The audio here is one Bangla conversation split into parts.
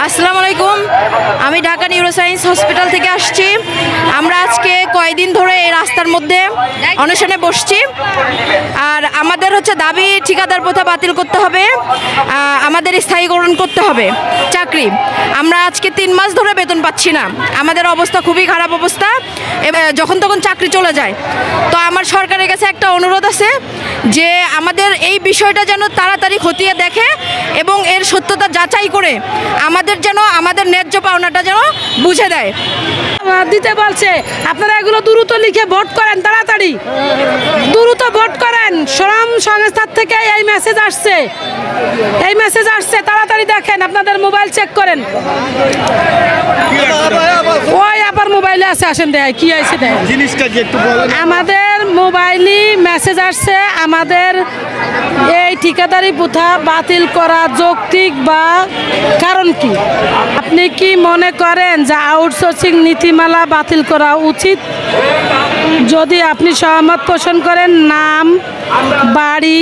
আসসালামু আলাইকুম। আমি ঢাকা নিউরোসায়েন্স হসপিটাল থেকে আসছি। আমরা আজকে কয়েকদিন ধরে এই রাস্তার মধ্যে অনশনে বসছি। আর আমাদের দাবি ঠিকাদার প্রথা বাতিল করতে হবে, আমাদের স্থায়ীকরণ করতে হবে চাকরি। আমরা আজকে 3 মাস ধরে বেতন পাচ্ছি না, আমাদের অবস্থা খুবই খারাপ অবস্থা, যখন তখন চাকরি চলে যায়। তো আমার সরকারের কাছে একটা অনুরোধ আছে যে আমাদের এই বিষয়টা যেন তাড়াতাড়ি খতিয়ে দেখে এবং এর সত্যতা যাচাই করে আমাদের ন্যায্য পাওনাটা যেন বুঝে দেয়। দিতে বলছে আপনারা এগুলো দ্রুত লিখে ভোট করেন, তাড়াতাড়ি দ্রুত ভোট করেন। শ্রম সংস্থার থেকে এই মেসেজ আসছে, তাড়াতাড়ি দেখেন, আপনাদের মোবাইল চেক করেন। ওই আবার মোবাইলে আছে, আসেন দেয় কি আছে দেয় জিনিসটা কি একটু বলেন। আমাদের মোবাইলে মেসেজ আসছে, আমাদের এই ঠিকাদারি প্রথা বাতিল করা যৌক্তিক বা কারণ কি? আপনি কি মনে করেন যে আউটসোর্সিং নীতিমালা বাতিল করা উচিত? যদি আপনি সহমত পোষণ করেন, নাম, বাড়ি,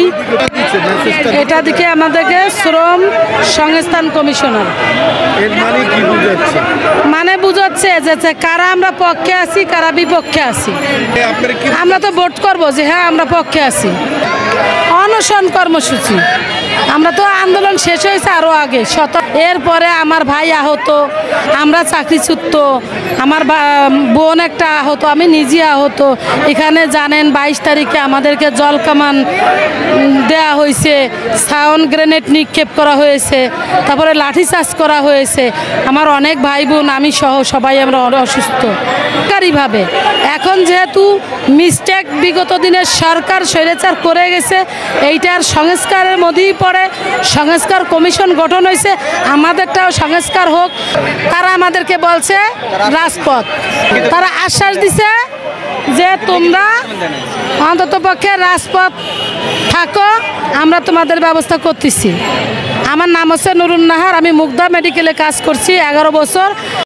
এটা দিকে আমাদেরকে শ্রম সংস্থান কমিশনার মানে বুঝাচ্ছে যে কারা আমরা পক্ষে আছি, কারা বিপক্ষে আছি। আমরা তো ভোট করবো যে হ্যাঁ আমরা পক্ষে আছি। অনশন কর্মসূচি, আমরা তো আন্দোলন শেষ হয়েছে আরও আগে এরপরে আমার ভাই আহত, আমরা চাকরিচ্যুত, আমার বোন একটা আহত, আমি নিজে আহত। এখানে জানেন 22 তারিখে আমাদেরকে জল কামান দেয়া হয়েছে, সাউন্ড গ্রেনেড নিক্ষেপ করা হয়েছে, তারপরে লাঠিচার্জ করা হয়েছে। আমার অনেক ভাই বোন, আমি সহ সবাই আমরা অসুস্থ সরকারিভাবে। এখন যেহেতু মিস্টেক বিগত দিনের সরকার স্বৈরাচার করে গেছে, এইটার সংস্কারের মধ্যেই পড়ে। সংস্কার কমিশন গঠন হয়েছে, আমাদেরটাও সংস্কার হোক। তারা আমাদেরকে বলছে রাজপথ, তারা আশ্বাস দিছে যে তোমরা অন্ততপক্ষে রাজপথ থাকো, আমরা তোমাদের ব্যবস্থা করতেছি। আমার নাম হচ্ছে নুরুন নাহার, আমি মুগদা মেডিকেলে কাজ করছি 11 বছর।